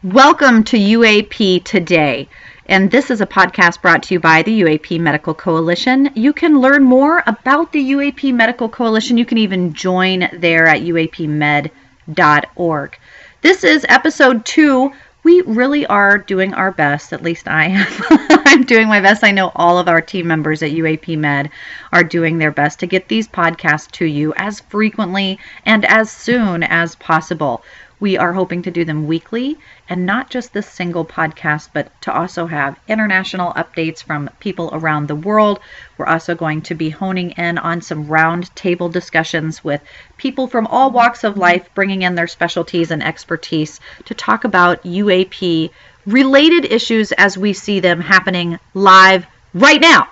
Welcome to UAP Today, and this is a podcast brought to you by the UAP Medical Coalition. You can learn more about the UAP Medical Coalition. You can even join there at uapmed.org. This is episode 2. We really are doing our best, at least I am. I'm doing my best. I know all of our team members at UAP Med are doing their best to get these podcasts to you as frequently and as soon as possible. We are hoping to do them weekly, and not just this single podcast, but to also have international updates from people around the world. We're also going to be honing in on some round table discussions with people from all walks of life, bringing in their specialties and expertise to talk about UAP related issues as we see them happening live right now.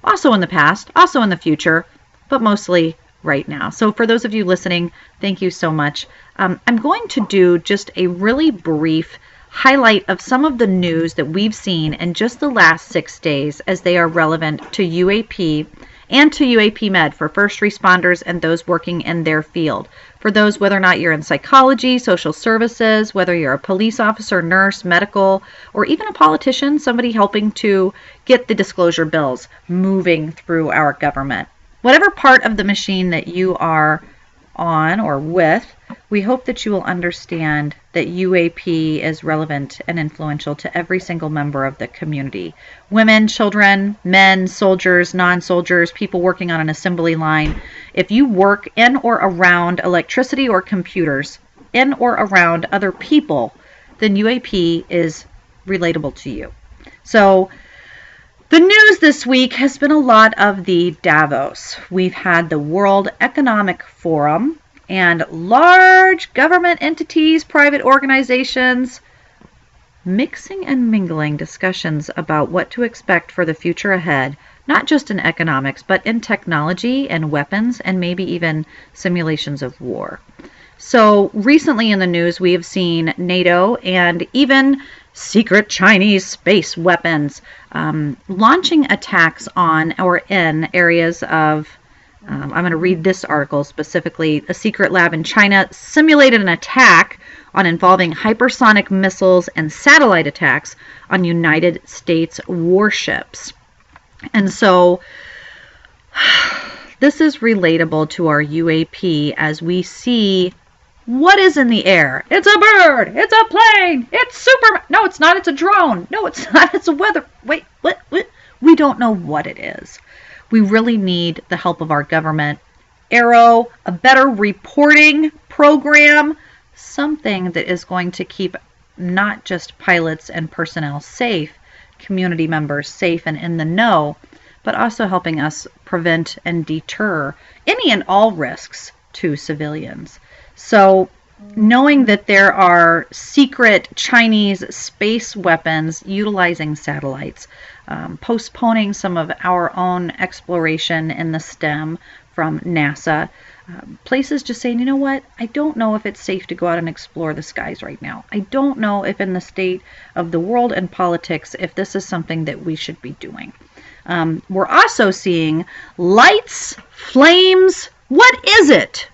Also in the past, also in the future, but mostly right now. So for those of you listening, thank you so much. I'm going to do just a really brief highlight of some of the news that we've seen in just the last 6 days as they are relevant to UAP and to UAP Med for first responders and those working in their field. For those, whether or not you're in psychology, social services, whether you're a police officer, nurse, medical, or even a politician, somebody helping to get the disclosure bills moving through our government. Whatever part of the machine that you are on or with, we hope that you will understand that UAP is relevant and influential to every single member of the community. Women, children, men, soldiers, non-soldiers, people working on an assembly line. If you work in or around electricity or computers, in or around other people, then UAP is relatable to you. So the news this week has been a lot of the Davos. We've had the World Economic Forum and large government entities, private organizations, mixing and mingling discussions about what to expect for the future ahead, not just in economics, but in technology and weapons and maybe even simulations of war. So recently in the news, we have seen NATO and even secret Chinese space weapons launching attacks on or in areas of, I'm going to read this article specifically. A secret lab in China simulated an attack involving hypersonic missiles and satellite attacks on United States warships. And so this is relatable to our UAP as we see what is in the air. It's a bird. It's a plane. It's Superman. No, it's not. It's a drone. No, it's not. It's a weather. Wait, what? We don't know what it is. We really need the help of our government. Arrow, a better reporting program, something that is going to keep not just pilots and personnel safe, community members safe and in the know, but also helping us prevent and deter any and all risks to civilians. So knowing that there are secret Chinese space weapons utilizing satellites, postponing some of our own exploration in the STEM from NASA, places just saying, you know what, I don't know if it's safe to go out and explore the skies right now. I don't know if in the state of the world and politics, if this is something that we should be doing. We're also seeing lights, flames. What is it?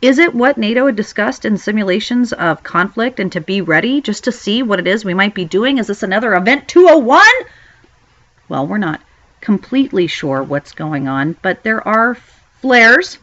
Is it what NATO had discussed in simulations of conflict and to be ready just to see what it is we might be doing? Is this another Event 201? Well, we're not completely sure what's going on, but there are flares,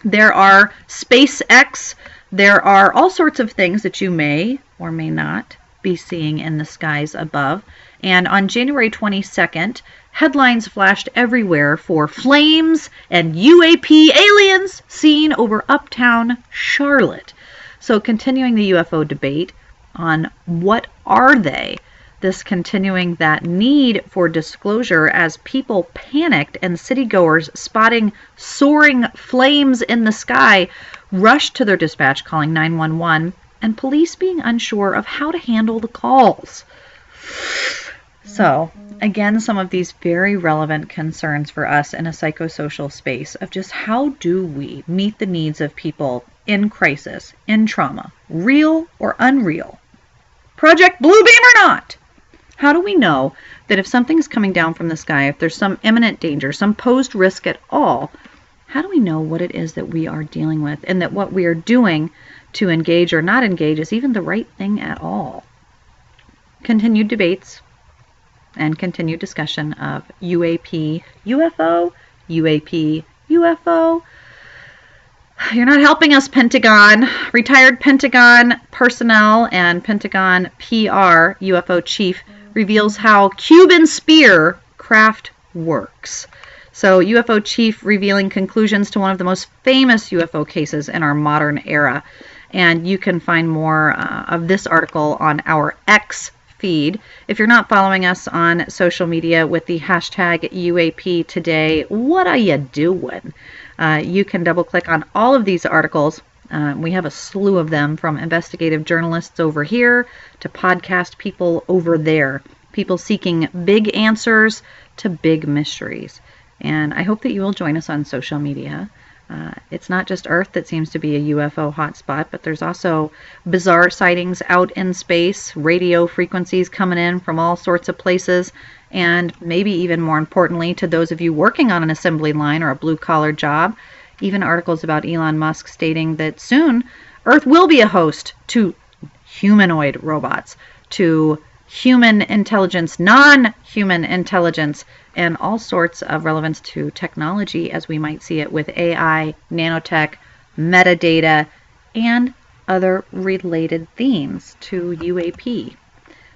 there are SpaceX, there are all sorts of things that you may or may not be seeing in the skies above. And on January 22nd, headlines flashed everywhere for flames and UAP aliens seen over uptown Charlotte. So continuing the UFO debate on what are they, this continuing that need for disclosure as people panicked and citygoers spotting soaring flames in the sky rushed to their dispatch calling 911 and police being unsure of how to handle the calls. So, again, some of these very relevant concerns for us in a psychosocial space of just how do we meet the needs of people in crisis, in trauma, real or unreal, Project Bluebeam or not? How do we know that if something's coming down from the sky, if there's some imminent danger, some posed risk at all, how do we know what it is that we are dealing with and that what we are doing to engage or not engage is even the right thing at all? continued debates and continued discussion of UAP UFO, UAP UFO. You're not helping us, Pentagon. Retired Pentagon personnel and Pentagon PR UFO chief reveals how Cuban spear craft works. So, UFO chief revealing conclusions to one of the most famous UFO cases in our modern era. And you can find more of this article on our X feed. If you're not following us on social media with the hashtag UAP Today, what are you doing? You can double click on all of these articles. We have a slew of them, from investigative journalists over here to podcast people over there, people seeking big answers to big mysteries. And I hope that you will join us on social media. It's not just Earth that seems to be a UFO hotspot, but there's also bizarre sightings out in space, radio frequencies coming in from all sorts of places, and maybe even more importantly, to those of you working on an assembly line or a blue-collar job, even articles about Elon Musk stating that soon Earth will be a host to humanoid robots, to human intelligence, non-human intelligence, and all sorts of relevance to technology as we might see it with AI, nanotech, metadata, and other related themes to UAP.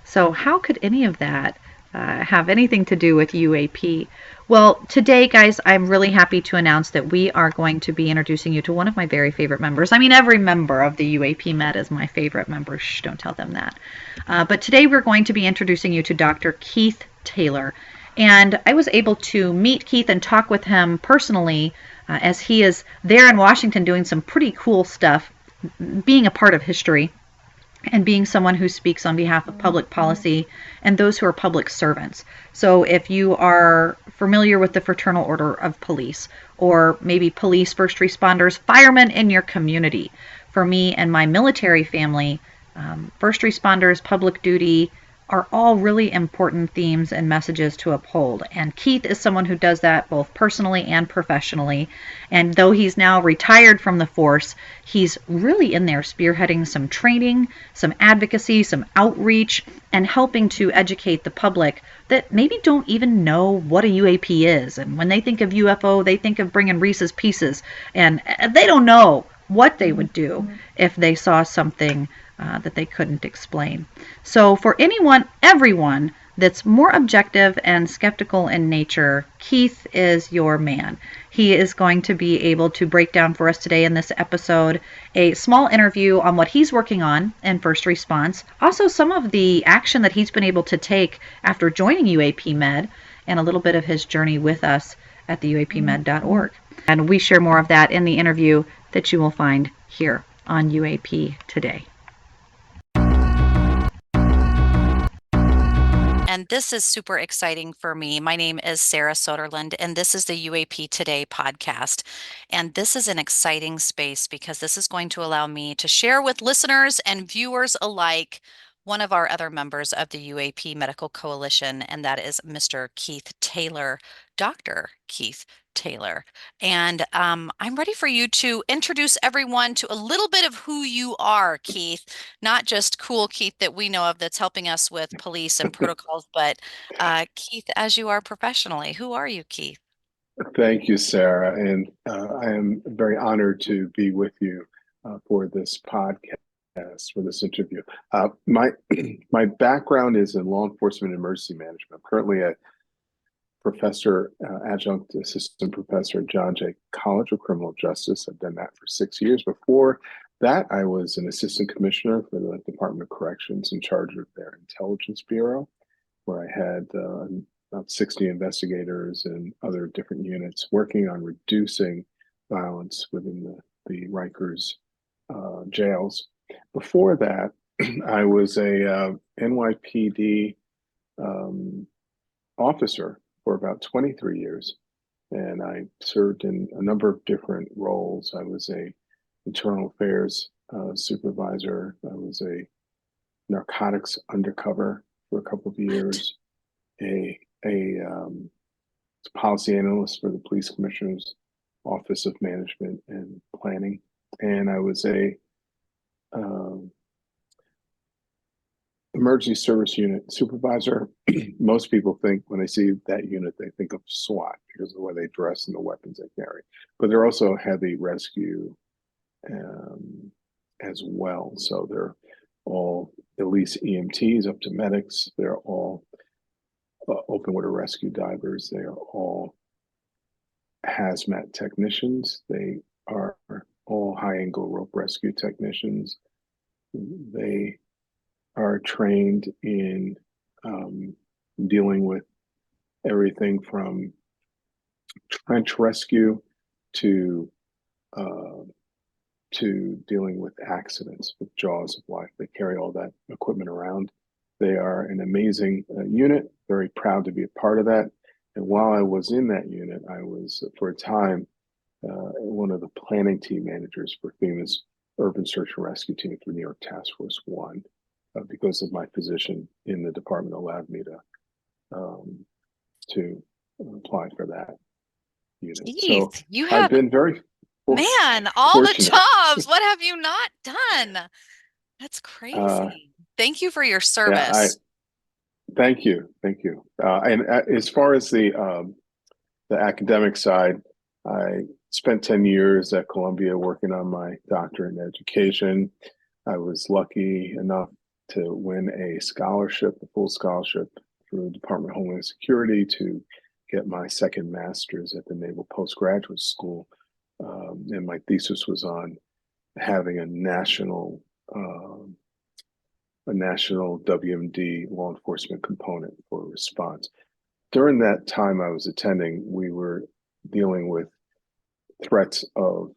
So how could any of that have anything to do with UAP? Well, today, guys, I'm really happy to announce that we are going to be introducing you to one of my very favorite members. I mean, every member of the UAP Med is my favorite member. Shh, don't tell them that. But today we're going to be introducing you to Dr. Keith Taylor. And I was able to meet Keith and talk with him personally as he is there in Washington doing some pretty cool stuff, being a part of history and being someone who speaks on behalf of public policy and those who are public servants. So if you are familiar with the Fraternal Order of Police, or maybe police, first responders, firemen in your community, for me and my military family, first responders, public duty, are all really important themes and messages to uphold. And Keith is someone who does that both personally and professionally. And though he's now retired from the force, he's really in there spearheading some training, some advocacy, some outreach, and helping to educate the public that maybe don't even know what a UAP is. And when they think of UFO, they think of bringing Reese's Pieces, and they don't know what they would do if they saw something that they couldn't explain. So for everyone that's more objective and skeptical in nature, Keith is your man. He is going to be able to break down for us today in this episode a small interview on what he's working on in first response, also some of the action that he's been able to take after joining UAP Med, and a little bit of his journey with us at the uapmed.org. And we share more of that in the interview that you will find here on UAP Today. And this is super exciting for me. My name is Sarah Soderlund, and this is the UAP Today podcast. And this is an exciting space because this is going to allow me to share with listeners and viewers alike one of our other members of the UAP Medical Coalition, and that is Mr. Keith Taylor, Dr. Keith Taylor. And I'm ready for you to introduce everyone to a little bit of who you are, Keith. Not just cool Keith that we know of that's helping us with police and protocols, but Keith, as you are professionally. Who are you, Keith? Thank you, Sarah. And I am very honored to be with you for this podcast, for this interview. My my background is in law enforcement and emergency management. I'm currently a professor, adjunct assistant professor at John Jay College of Criminal Justice. I've done that for 6 years. Before that, I was an assistant commissioner for the Department of Corrections in charge of their intelligence bureau, where I had about 60 investigators and other different units working on reducing violence within the Rikers jails. Before that, I was a NYPD officer for about 23 years, and I served in a number of different roles. I was a internal affairs supervisor. I was a narcotics undercover for a couple of years, a policy analyst for the police commissioner's office of management and planning, and I was a emergency service unit supervisor. Most people think when they see that unit, they think of SWAT because of the way they dress and the weapons they carry. But they're also heavy rescue um, as well. So they're all at least EMTs up to medics. They're all open water rescue divers. They are all hazmat technicians. They are all high angle rope rescue technicians. They are trained in dealing with everything from trench rescue to uh, dealing with accidents, with jaws of life. They carry all that equipment around. They are an amazing unit, very proud to be a part of that. And while I was in that unit, I was, for a time, one of the planning team managers for FEMA's Urban Search and Rescue Team for New York Task Force 1, because of my position in the department allowed me um, to apply for that unit. So Keith, you I've have, been very man, all the fortunate. jobs. What have you not done? That's Uh, crazy. Thank you for your yeah, I service. thank you, thank you. And as far as the academic side, I spent 10 years at Columbia working on my doctorate in education. I was lucky enough to win a scholarship, a full scholarship through the Department of Homeland Security to get my second master's at the Naval Postgraduate School. And my thesis was on having a national WMD law enforcement component for response. During that time I was attending, we were dealing with threats of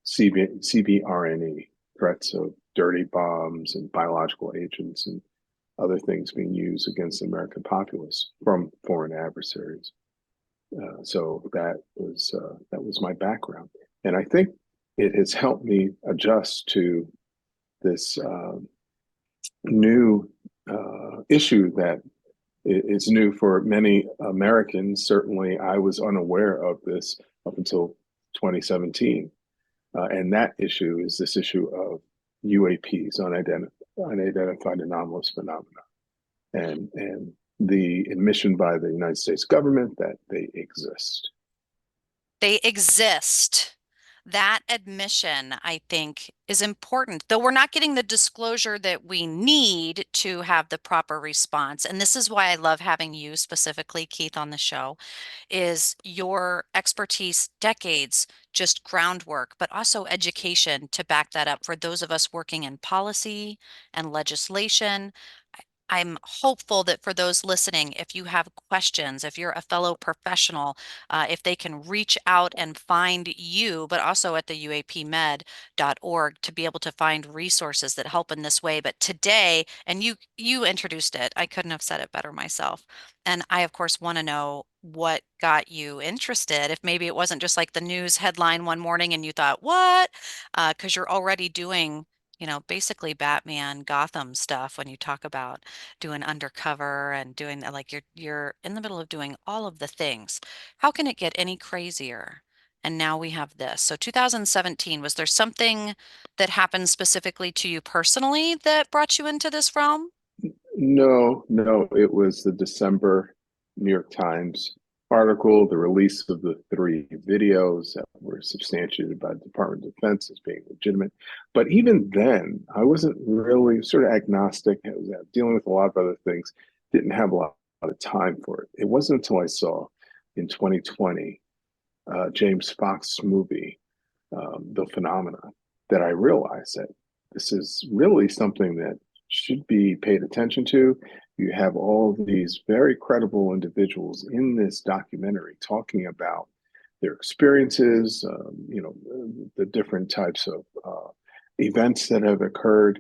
CBRNE, threats of dirty bombs and biological agents and other things being used against the American populace from foreign adversaries. So that was my background, and I think it has helped me adjust to this new issue that is new for many Americans. Certainly, I was unaware of this up until 2017. And that issue is this issue of UAPs, unidentified anomalous phenomena, and the admission by the United States government that they exist. They exist. That admission, I think, is important, though we're not getting the disclosure that we need to have the proper response. And this is why I love having you specifically, Keith, on the show, is your expertise, decades, just groundwork, but also education to back that up for those of us working in policy and legislation. I'm hopeful that for those listening, if you have questions, if you're a fellow professional, if they can reach out and find you, but also at the uapmed.org to be able to find resources that help in this way. But today, and you introduced it, I couldn't have said it better myself. And I, of course, want to know what got you interested. If maybe it wasn't just like the news headline one morning and you thought, what? Because you're already doing, basically Batman Gotham stuff when you talk about doing undercover and doing that, like you're in the middle of doing all of the things. How can it get any crazier? And now we have this. So 2017, was there something that happened specifically to you personally that brought you into this realm? No, no, it was the December New York Times article, the release of the 3 videos that were substantiated by the Department of Defense as being legitimate. But even then, I wasn't really sort of agnostic. I was dealing with a lot of other things, didn't have a lot of time for it. It wasn't until I saw in 2020 James Fox's movie, The Phenomenon, that I realized that this is really something that should be paid attention to. You have all these very credible individuals in this documentary talking about their experiences, the different types of events that have occurred,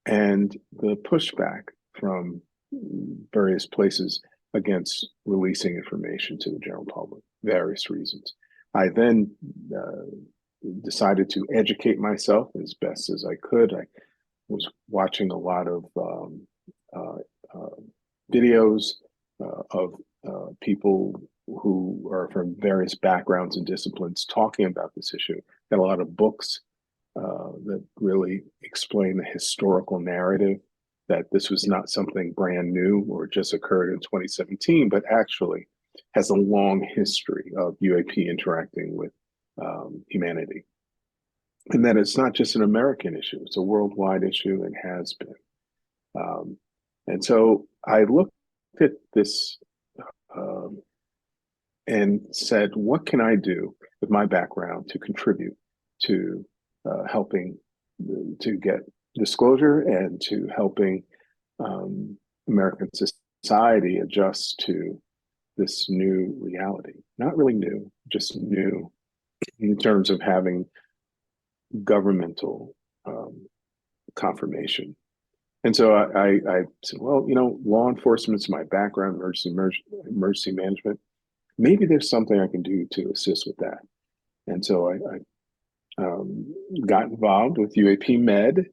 and the pushback from various places against releasing information to the general public, various reasons. I then decided to educate myself as best as I could. I was watching a lot of uh, uh, videos of people who are from various backgrounds and disciplines talking about this issue. Got a lot of books that really explain the historical narrative that this was not something brand new or just occurred in 2017, but actually has a long history of UAP interacting with humanity. And that it's not just an American issue, it's a worldwide issue and has been. Um, and so I looked at this um, and said, what can I do with my background to contribute to helping to get disclosure and to helping American society adjust to this new reality? Not really new, just new in terms of having governmental confirmation. And so I said, well, law enforcement's my background, emergency management. Maybe there's something I can do to assist with that. And so I got involved with UAP Med,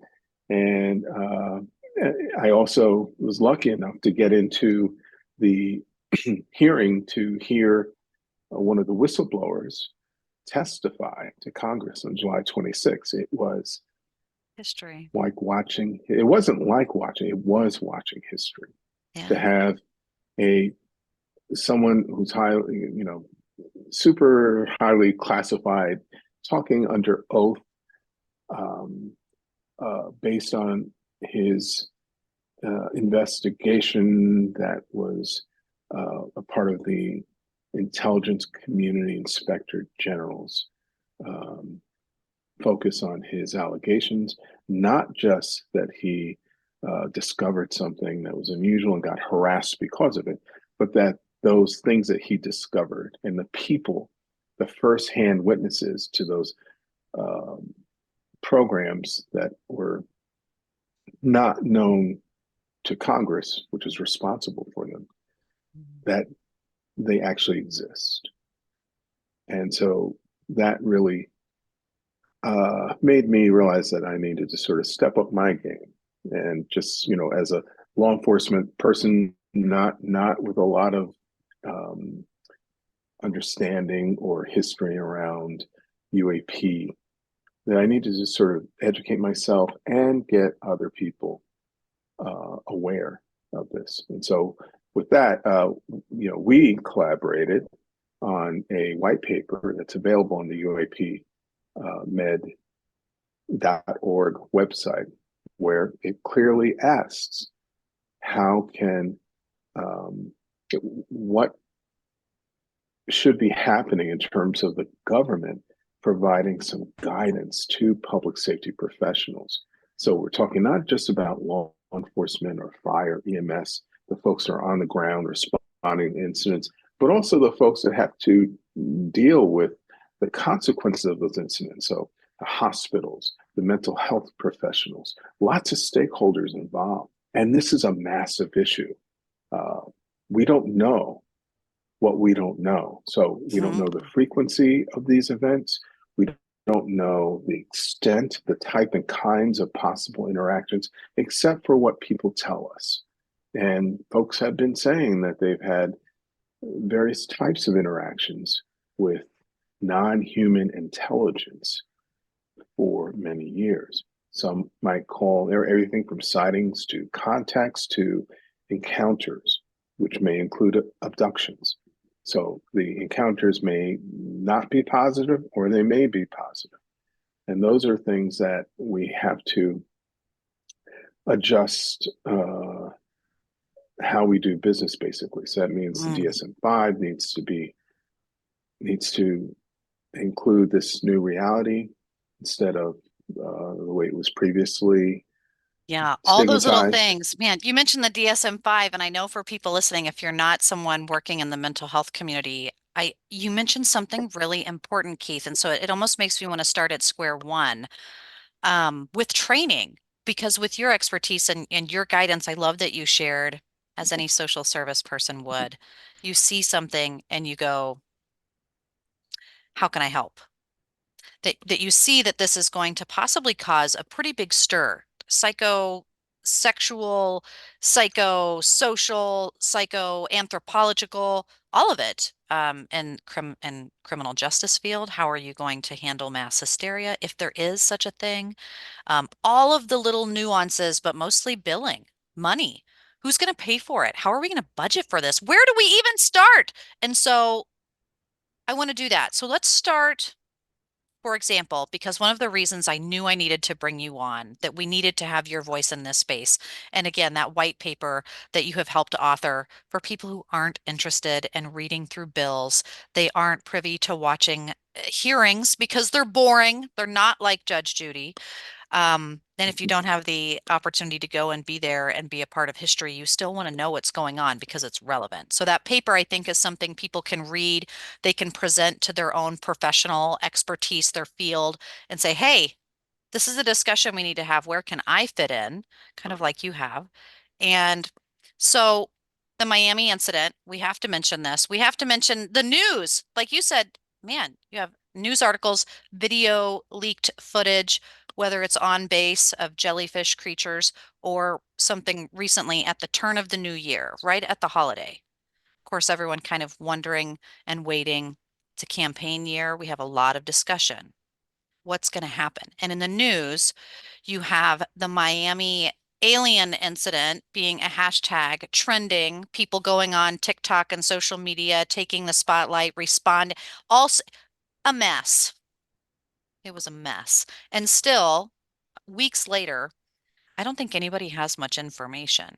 and I also was lucky enough to get into the hearing to hear one of the whistleblowers testify to Congress on July 26th. It was History. like watching, it wasn't like watching, it was watching history. To Yeah. have someone who's highly, super highly classified, talking under oath, based on his investigation that was a part of the intelligence community inspector general's focus on his allegations, not just that he discovered something that was unusual and got harassed because of it, but that those things that he discovered and the people, the firsthand witnesses to those programs that were not known to Congress, which is responsible for them, that they actually exist. And so that really made me realize that I needed to sort of step up my game and just, as a law enforcement person, not with a lot of understanding or history around UAP, that I need to just sort of educate myself and get other people aware of this. And so with that, we collaborated on a white paper that's available on the UAP med.org website, where it clearly asks how can what should be happening in terms of the government providing some guidance to public safety professionals. So we're talking not just about law enforcement or fire, EMS, the folks that are on the ground responding to incidents, but also the folks that have to deal with the consequences of those incidents. So the hospitals, the mental health professionals, lots of stakeholders involved. And this is a massive issue. We don't know what we don't know. So we don't know the frequency of these events. We don't know the extent, the type and kinds of possible interactions, except for what people tell us. And folks have been saying that they've had various types of interactions with non-human intelligence for many years. Some might call everything from sightings to contacts to encounters, which may include abductions. So the encounters may not be positive or they may be positive. And those are things that we have to adjust how we do business, basically. So that means the DSM-5 needs to include this new reality instead of the way it was previously. Yeah, all those little stigmatized. things. Man, you mentioned the DSM-5, and I know for people listening, if you're not someone working in the mental health community, you mentioned something really important, Keith, and so it almost makes me want to start at square one with training, because with your expertise and your guidance, I love that you shared, as any social service person would. You see something and you go, how can I help? That you see that this is going to possibly cause a pretty big stir, psychosexual, psychosocial, psychoanthropological, all of it, in criminal justice field. How are you going to handle mass hysteria, if there is such a thing? All of the little nuances, but mostly billing. money? Who's going to pay for it? How are we going to budget for this? Where do we even start? And so I want to do that. So let's start, for example, because one of the reasons I knew I needed to bring you on, that we needed to have your voice in this space. And again, that white paper that you have helped author for people who aren't interested in reading through bills, they aren't privy to watching hearings because they're boring. They're not like Judge Judy. And if you don't have the opportunity to go and be there and be a part of history, you still want to know what's going on because it's relevant. So that paper, I think, is something people can read. They can present to their own professional expertise, their field, and say, hey, this is a discussion we need to have. Where can I fit in? Kind of like you have. And so the Miami incident, we have to mention this. We have to mention the news. Like you said, man, you have news articles, video leaked footage, whether it's on base of jellyfish creatures or something recently at the turn of the new year, right at the holiday. Of course, everyone kind of wondering and waiting. It's a campaign year. We have a lot of discussion. What's going to happen? And in the news, you have the Miami alien incident being a hashtag trending, people going on TikTok and social media, taking the spotlight, respond, also a mess. It was a mess. And still, weeks later, I don't think anybody has much information.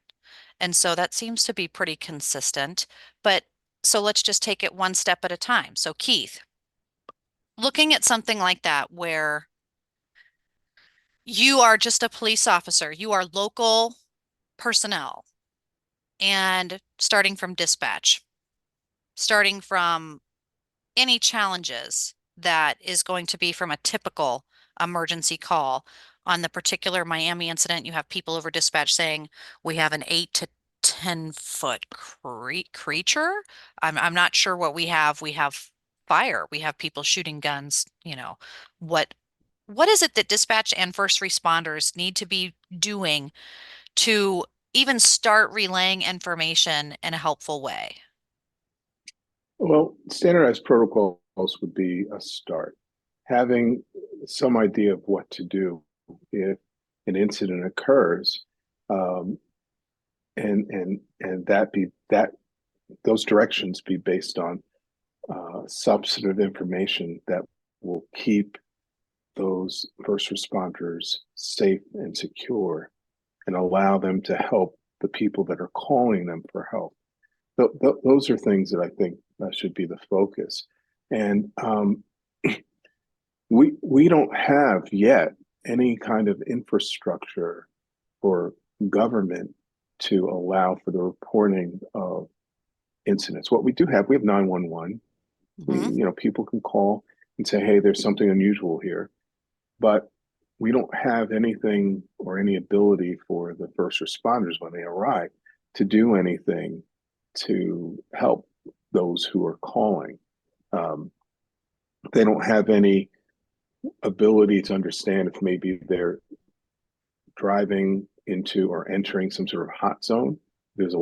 And so that seems to be pretty consistent. But so let's just take it one step at a time. So, Keith, looking at something like that where you are just a police officer, you are local personnel, and starting from dispatch, starting from any challenges that is going to be from a typical emergency call. On the particular Miami incident, you have people over dispatch saying we have an 8 to 10 foot creature. I'm not sure what we have. We have fire. We have people shooting guns. What what is it that dispatch and first responders need to be doing to even start relaying information in a helpful way? Well, standardized protocols would be a start. Having some idea of what to do if an incident occurs, um, and that those directions be based on substantive information that will keep those first responders safe and secure and allow them to help the people that are calling them for help. Those are things that I think should be the focus. And we don't have yet any kind of infrastructure for government to allow for the reporting of incidents. What we have 911. Hmm. People can call and say, "Hey, there's something unusual here," but we don't have anything or any ability for the first responders when they arrive to do anything to help those who are calling. Um, they don't have any ability to understand if maybe they're driving into or entering some sort of hot zone. There's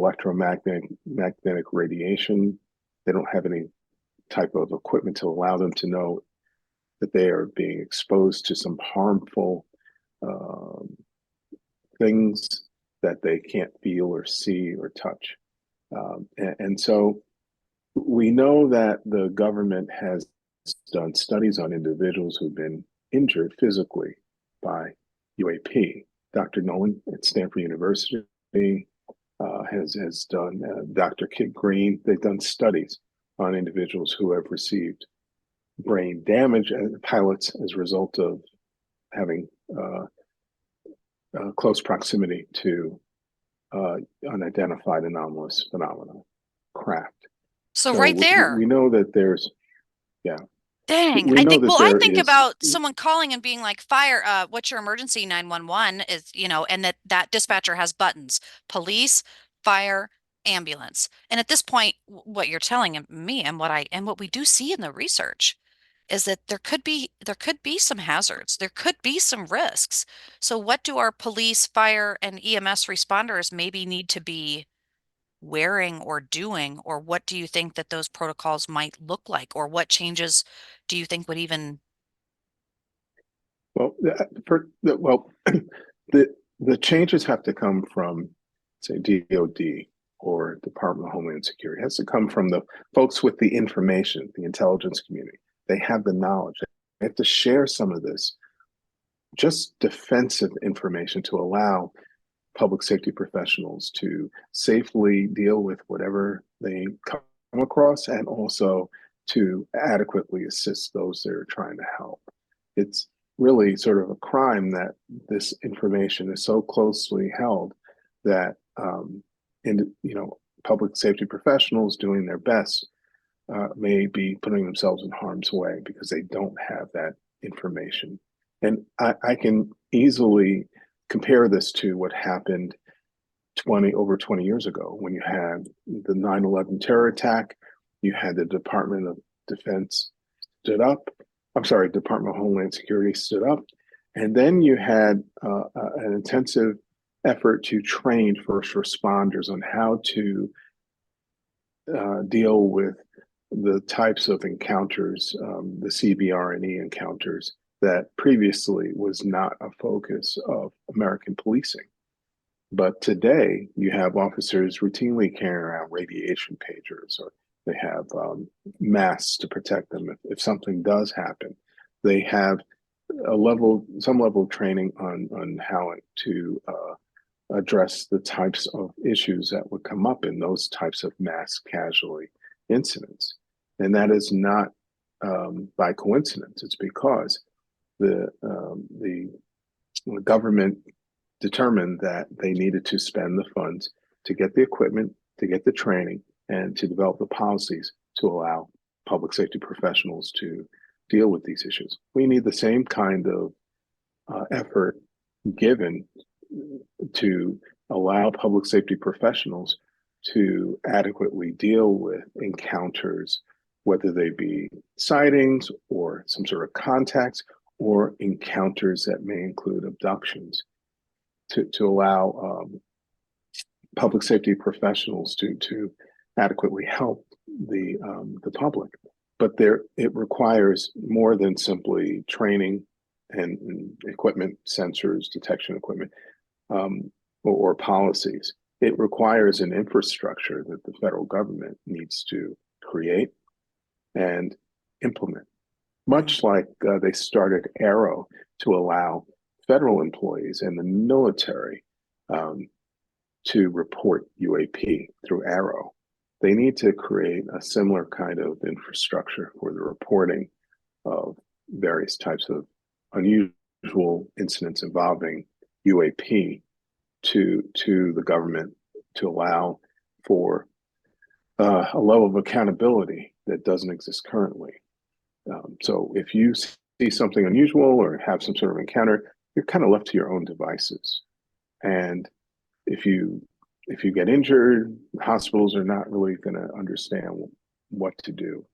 magnetic radiation. They don't have any type of equipment to allow them to know that they are being exposed to some harmful um, things that they can't feel or see or touch. And so we know that the government has done studies on individuals who've been injured physically by UAP. Dr. Nolan at Stanford University has done, Dr. Kit Green, they've done studies on individuals who have received brain damage as pilots as a result of having close proximity to unidentified anomalous phenomena, craft. So So right there. we know that there's, yeah, Dang. we know that I there think is, about someone calling and being like, fire, what's your emergency 911 is, and that dispatcher has buttons, police, fire, ambulance. And at this point, what you're telling me and what we do see in the research is that there could be some hazards. There could be some risks. So what do our police, fire, and EMS responders maybe need to be wearing or doing, or what do you think that those protocols might look like, or what changes do you think would even? well, the changes have to come from say DOD or Department of Homeland Security. It has to come from the folks with the information, the intelligence community. They have the knowledge. They have to share some of this just defensive information to allow public safety professionals to safely deal with whatever they come across, and also to adequately assist those they're trying to help. It's really sort of a crime that this information is so closely held that public safety professionals doing their best may be putting themselves in harm's way because they don't have that information. And I can easily compare this to what happened over 20 years ago when you had the 9/11 terror attack. You had the Department of Defense stood up. I'm sorry, Department of Homeland Security stood up. And then you had an intensive effort to train first responders on how to deal with the types of encounters, the CBRNE encounters that previously was not a focus of American policing. But today you have officers routinely carrying around radiation pagers, or they have masks to protect them if something does happen. They have some level of training on how to address the types of issues that would come up in those types of mass casualty incidents. And that is not by coincidence. It's because the government determined that they needed to spend the funds to get the equipment, to get the training, and to develop the policies to allow public safety professionals to deal with these issues. We need the same kind of effort given to allow public safety professionals to adequately deal with encounters, whether they be sightings or some sort of contacts or encounters that may include abductions, to allow public safety professionals to adequately help the public. But it requires more than simply training and equipment, sensors, detection equipment, or policies. It requires an infrastructure that the federal government needs to create and implement. Much like they started Arrow to allow federal employees and the military to report UAP through Arrow. They need to create a similar kind of infrastructure for the reporting of various types of unusual incidents involving UAP to the government, to allow for a level of accountability that doesn't exist currently. So if you see something unusual or have some sort of encounter, you're kind of left to your own devices. And if you get injured, hospitals are not really going to understand what to do.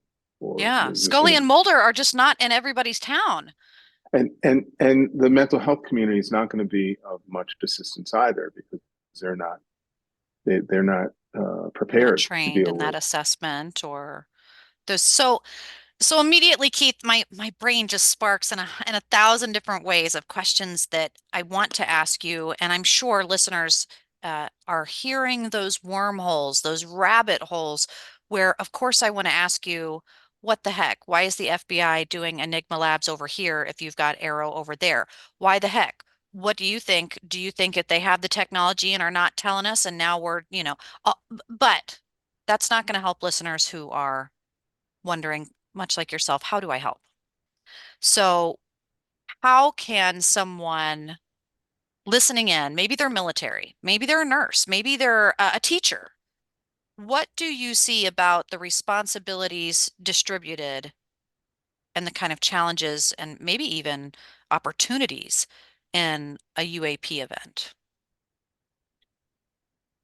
Yeah, Scully and Mulder are just not in everybody's town. And the mental health community is not going to be of much assistance either, because they're not prepared, not trained in that assessment or those. So immediately, Keith, my brain just sparks in a thousand different ways of questions that I want to ask you, and I'm sure listeners are hearing those wormholes, those rabbit holes, where of course I want to ask you, what the heck? Why is the FBI doing Enigma Labs over here if you've got Arrow over there? Why the heck? What do you think? Do you think that they have the technology and are not telling us, and now we're, but that's not going to help listeners who are wondering, much like yourself, how do I help? So, how can someone listening in, maybe they're military, maybe they're a nurse, maybe they're a teacher. What do you see about the responsibilities distributed and the kind of challenges and maybe even opportunities in a UAP event?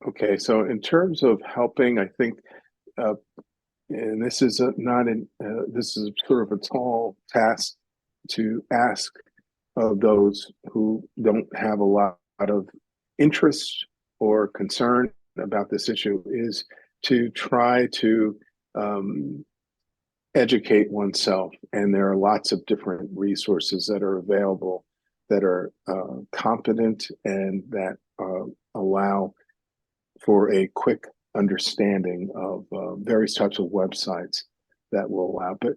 Okay, so in terms of helping, I think, and this is this is sort of a tall task to ask of those who don't have a lot of interest or concern about this issue, is to try to educate oneself. And there are lots of different resources that are available that are competent and that allow for a quick understanding of various types of websites that will allow. But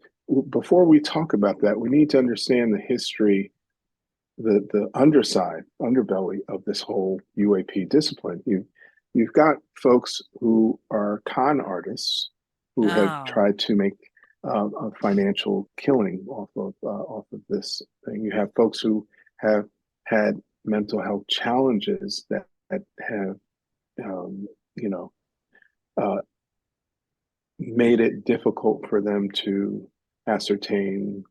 before we talk about that, we need to understand the history, the underbelly of this whole UAP discipline. You've got folks who are con artists who have Oh, tried to make a financial killing off of this thing. You have folks who have had mental health challenges that have you know uh, made it difficult for them to ascertain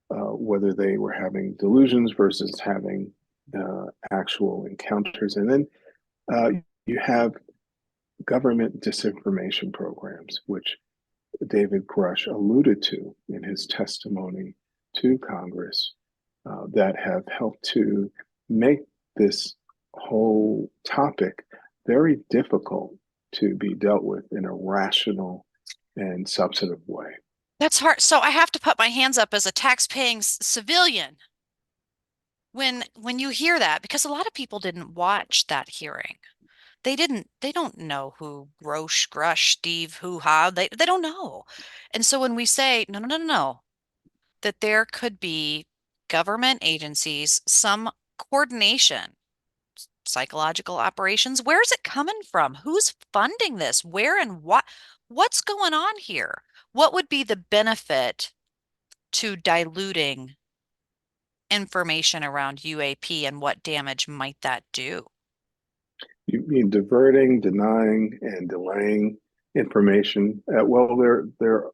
whether they were having delusions versus having actual encounters. And then uh, you have government disinformation programs, which David Grush alluded to in his testimony to Congress, that have helped to make this whole topic very difficult to be dealt with in a rational and substantive way. that's hard. So I have to put my hands up as a tax-paying civilian when you hear that, because a lot of people didn't watch that hearing. They don't know who Grosh, Grush, Steve, Hoo Ha, they don't know. And so when we say, no, no, no, no, no, that there could be government agencies, some coordination, psychological operations, where's it coming from? Who's funding this? Where and what's going on here? What would be the benefit to diluting information around UAP, and what damage might that do? You mean diverting, denying, and delaying information? Well, there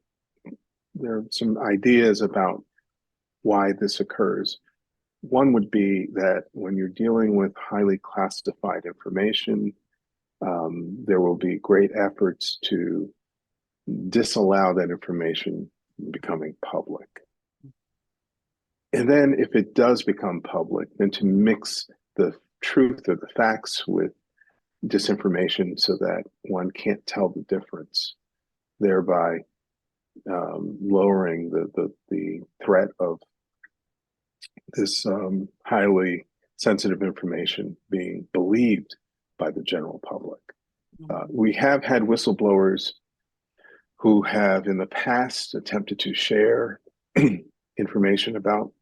are some ideas about why this occurs. One would be that when you're dealing with highly classified information, there will be great efforts to disallow that information becoming public. And then if it does become public, then to mix the truth or the facts with disinformation so that one can't tell the difference, thereby lowering the threat of this highly sensitive information being believed by the general public. We have had whistleblowers who have in the past attempted to share information about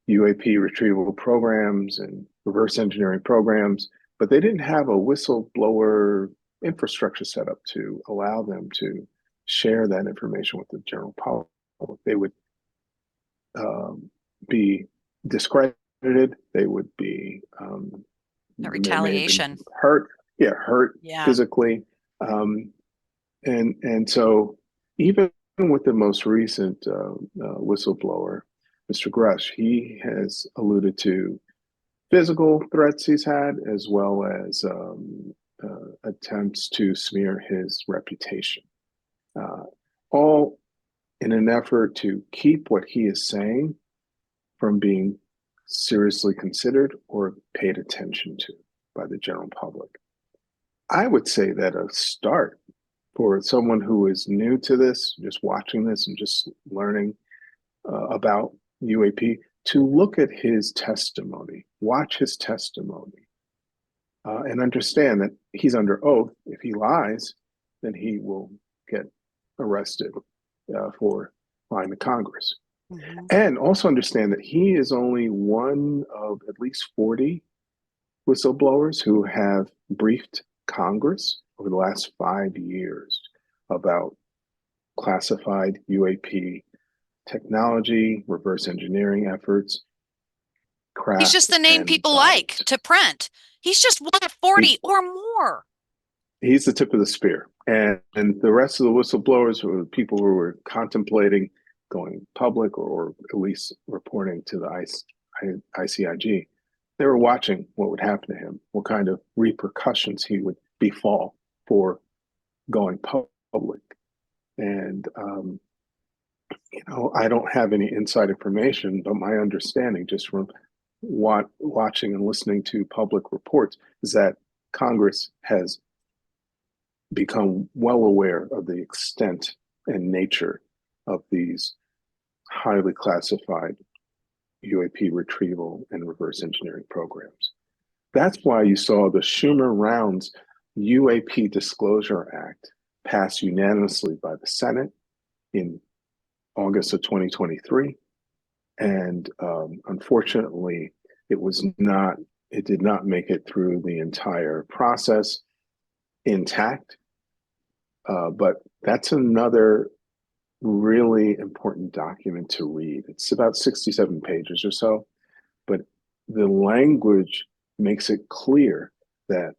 UAP retrieval programs and reverse engineering programs, but they didn't have a whistleblower infrastructure set up to allow them to share that information with the general public. They would be discredited. They would be That they may have been retaliation. hurt, hurt Yeah. physically, and so even with the most recent whistleblower, Mr. Grush, he has alluded to physical threats he's had as well as attempts to smear his reputation, uh, all in an effort to keep what he is saying from being seriously considered or paid attention to by the general public. I would say that a start for someone who is new to this, just watching this and just learning about UAP, to look at his testimony, watch his testimony, and understand that he's under oath. If he lies, then he will get arrested for lying to Congress. Mhm. And also understand that he is only one of at least 40 whistleblowers who have briefed Congress over the last 5 years about classified UAP technology, reverse engineering efforts, He's just craft, the name and people like to print. He's just one of 40 or more. he's the tip of the spear. And the rest of the whistleblowers were people who were contemplating going public or at least reporting to the ICIG. They were watching what would happen to him, what kind of repercussions he would befall for going public. And, I don't have any inside information, but my understanding just from watching and listening to public reports is that Congress has become well aware of the extent and nature of these highly classified UAP retrieval and reverse engineering programs. That's why you saw the Schumer rounds UAP Disclosure Act passed unanimously by the Senate in August of 2023. And unfortunately, it did not make it through the entire process intact. But that's another really important document to read. It's about 67 pages or so, but the language makes it clear that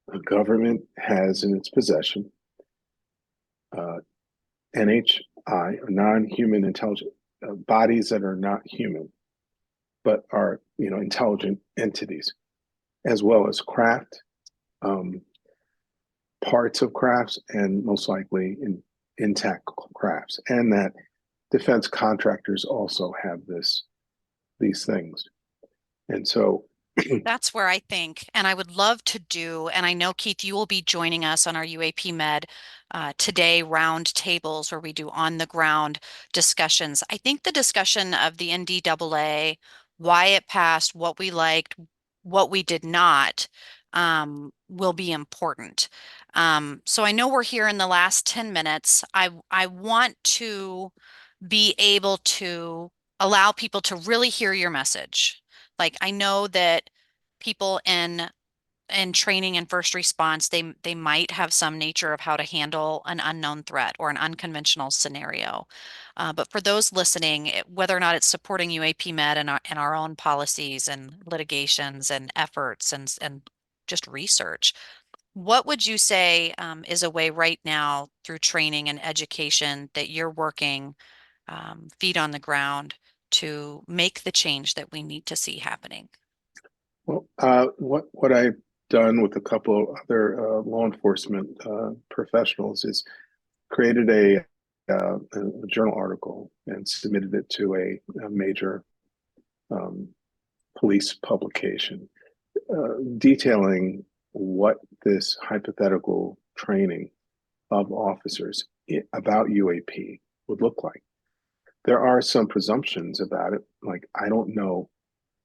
the government has in its possession NHI, or non-human intelligent bodies that are not human, but are intelligent entities, as well as craft, parts of crafts, and most likely intact crafts, and that defense contractors also have these things. And so That's where I think, and I would love to do, and I know, Keith, you will be joining us on our UAP Med Today round tables where we do on the ground discussions. I think the discussion of the NDAA, why it passed, what we liked, what we did not, will be important. So I know we're here in the last 10 minutes. I want to be able to allow people to really hear your message. Like, I know that people in training and first response, they might have some nature of how to handle an unknown threat or an unconventional scenario. But for those listening, whether or not it's supporting UAP Med and our own policies and litigations and efforts and just research, what would you say is a way right now through training and education that you're working feet on the ground to make the change that we need to see happening? well, what I've done with a couple of other law enforcement professionals is created a journal article and submitted it to a major police publication, detailing what this hypothetical training of officers about UAP would look like. There are some presumptions about it, like I don't know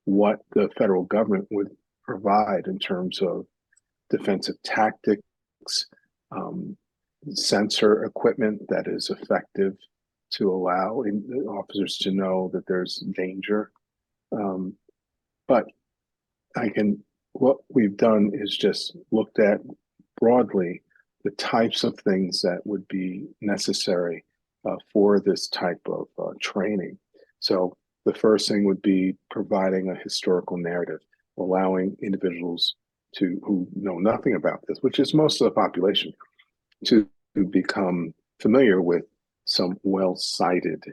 what the federal government would provide in terms of defensive tactics, um, sensor equipment that is effective to allow officers to know that there's danger. But what we've done is just looked at broadly the types of things that would be necessary for this type of training. So the first thing would be providing a historical narrative, allowing individuals who know nothing about this, which is most of the population, to become familiar with some well-cited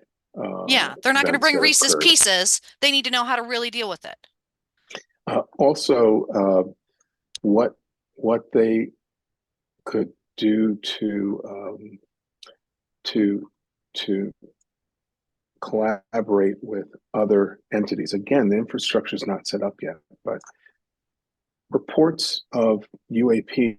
Yeah, they're not going to events bring that Reese's occurred. Pieces. They need to know how to really deal with it. Also, what they could do to collaborate with other entities. Again, the infrastructure is not set up yet, but reports of UAP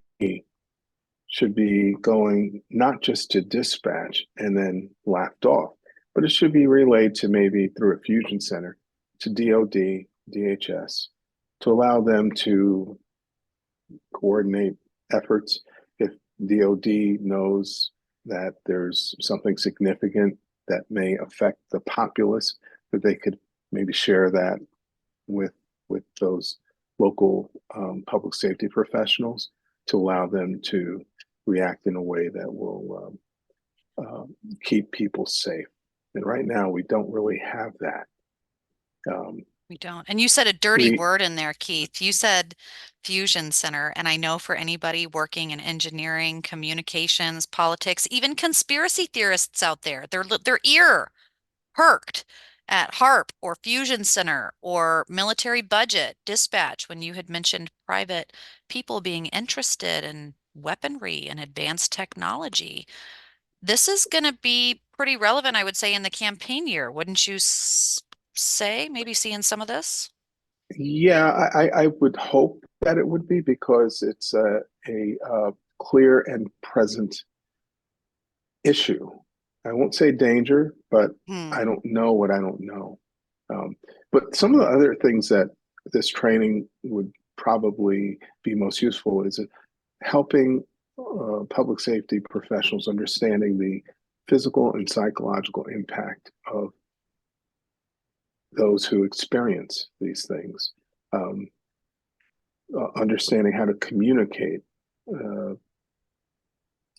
should be going not just to dispatch and then lapped off, but it should be relayed to maybe through a fusion center to DOD, DHS, to allow them to coordinate efforts. If DOD knows that there's something significant that may affect the populace, that they could maybe share that with those local public safety professionals to allow them to react in a way that will keep people safe. And right now, we don't really have that. We don't. And you said a dirty word in there, Keith. You said fusion center. And I know for anybody working in engineering, communications, politics, even conspiracy theorists out there, their ear perked at HARP or fusion center or military budget dispatch when you had mentioned private people being interested in weaponry and advanced technology. This is going to be pretty relevant, I would say, in the campaign year. Wouldn't you say maybe seeing some of this? Yeah, I would hope that it would be, because it's a clear and present issue. I won't say danger, but I don't know what I don't know. But some of the other things that this training would probably be most useful is helping public safety professionals understanding the physical and psychological impact of those who experience these things, um, understanding how to communicate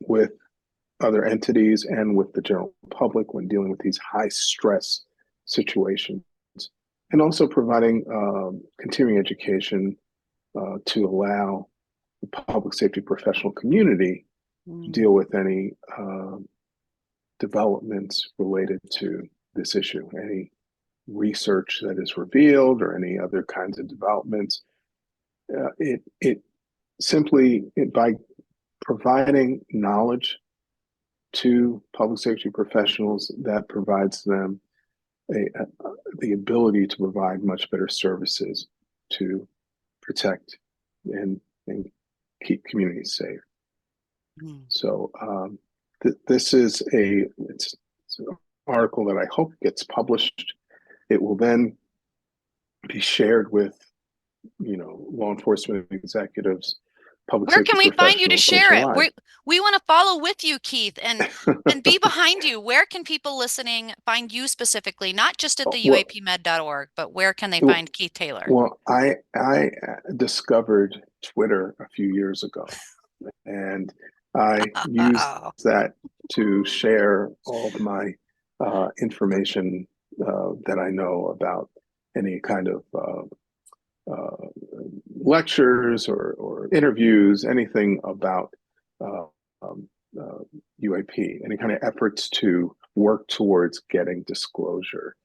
with other entities and with the general public when dealing with these high stress situations, and also providing continuing education to allow the public safety professional community to deal with any developments related to this issue, any research that is revealed or any other kinds of developments. It simply, by providing knowledge to public safety professionals, that provides them the ability to provide much better services to protect and keep communities safe. So this is it's an article that I hope gets published. It will then be shared with, law enforcement executives, public Where safety can we find you to professionals share it? nationwide. We want to follow with you, Keith, and be behind you. Where can people listening find you specifically, not just at the Well, UAPmed.org, but where can they find Keith Taylor? well, I discovered Twitter a few years ago, and I used that to share all of my information that I know about any kind of lectures or interviews, anything about uh, um, UAP, any kind of efforts to work towards getting disclosure.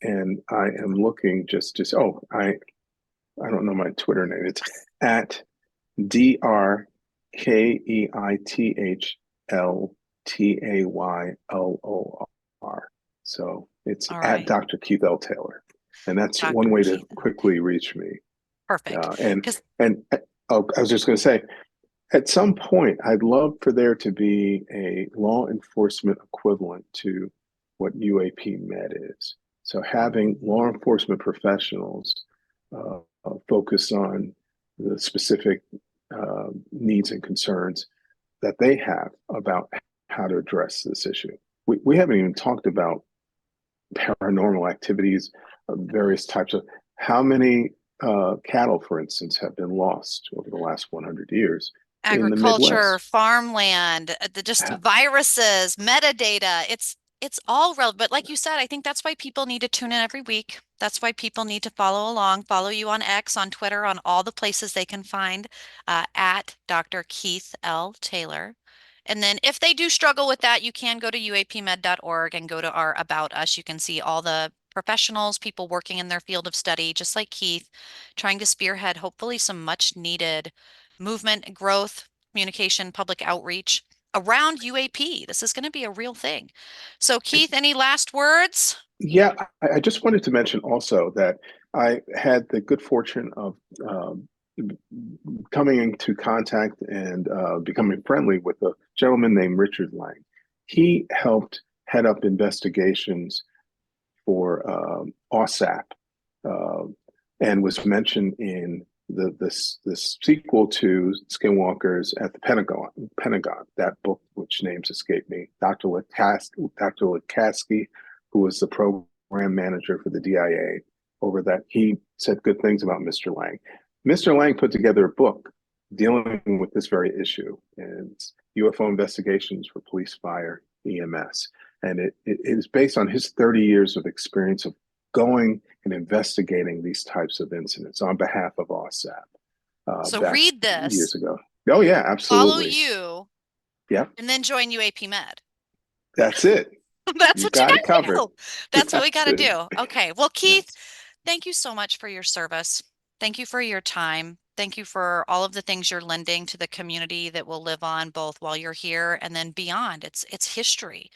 And I am looking I don't know my Twitter name. It's at DrKeithlTaylor. So it's All at right. Dr. Keith L. Taylor. And that's Dr. one way to Keith. quickly reach me. Perfect. I was just going to say, at some point, I'd love for there to be a law enforcement equivalent to what UAP Med is. So having law enforcement professionals focus on the specific needs and concerns that they have about how to address this issue. We haven't even talked about paranormal activities of various types of how many cattle, for instance, have been lost over the last 100 years in the Agriculture, Midwest. farmland, just viruses, metadata. It's all relevant. But like you said, I think that's why people need to tune in every week. That's why people need to follow along, follow you on X, on Twitter, on all the places they can find at Dr. Keith L. Taylor. And then if they do struggle with that, you can go to uapmed.org and go to our About Us. You can see all the professionals, people working in their field of study, just like Keith, trying to spearhead hopefully some much needed movement, growth, communication, public outreach around UAP. This is going to be a real thing. So, Keith, any last words? Yeah, I just wanted to mention also that I had the good fortune of coming into contact and becoming friendly with a gentleman named Richard Lang. He helped head up investigations for OSAP and was mentioned in this sequel to Skinwalkers at the Pentagon. That book, which names escape me, Dr. Lukaski, who was the program manager for the DIA over that, he said good things about Mr. Lang. Mr. Lang put together a book dealing with this very issue, and UFO investigations for police, fire, EMS. And it is based on his 30 years of experience of going and investigating these types of incidents on behalf of OSAP. So Back read this, years ago. Oh yeah, follow absolutely. you, Yeah, and then join UAP Med. that's it. That's You what you got it got to covered. do. That's what we got to It. do. Okay. Well, Keith, Yes. thank you so much for your service. Thank you for your time. Thank you for all of the things you're lending to the community that will live on both while you're here and then beyond. It's history.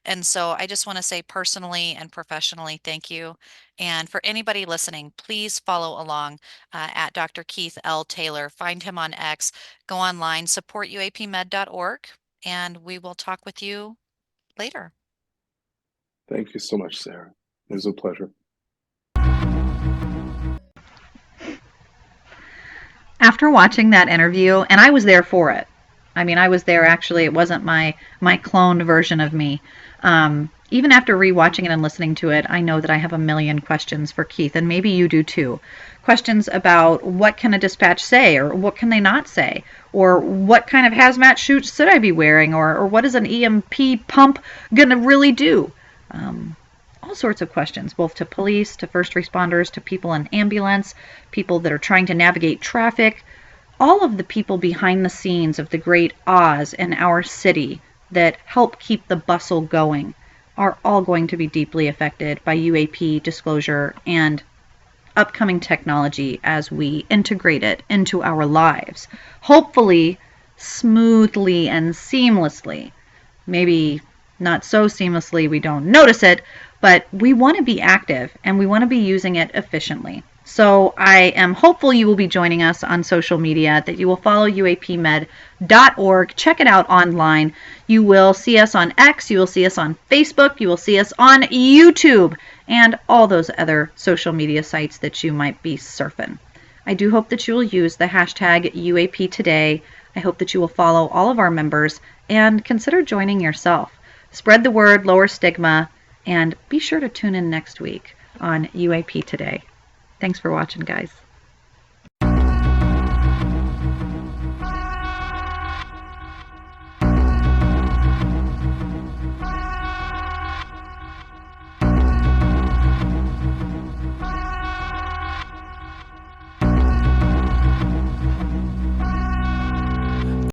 And so I just want to say personally and professionally, thank you. And for anybody listening, please follow along at Dr. Keith L. Taylor. Find him on X, go online, support uapmed.org, and we will talk with you later. Thank you so much, Sarah. It was a pleasure. After watching that interview, and I was there for it. I mean, I was there actually. It wasn't my cloned version of me. Even after rewatching it and listening to it, I know that I have a million questions for Keith, and maybe you do too. Questions about what can a dispatch say, or what can they not say, or what kind of hazmat suits should I be wearing, or what is an EMP pump gonna really do? All sorts of questions, both to police, to first responders, to people in ambulance, people that are trying to navigate traffic, all of the people behind the scenes of the great Oz in our city that help keep the bustle going are all going to be deeply affected by UAP disclosure and upcoming technology as we integrate it into our lives. Hopefully, smoothly and seamlessly. Maybe not so seamlessly we don't notice it, but we want to be active and we want to be using it efficiently. So I am hopeful you will be joining us on social media, that you will follow uapmed.org. Check it out online. You will see us on X, you will see us on Facebook, you will see us on YouTube, and all those other social media sites that you might be surfing. I do hope that you will use the hashtag UAP Today. I hope that you will follow all of our members and consider joining yourself. Spread the word, lower stigma, and be sure to tune in next week on UAP Today. Thanks for watching, guys.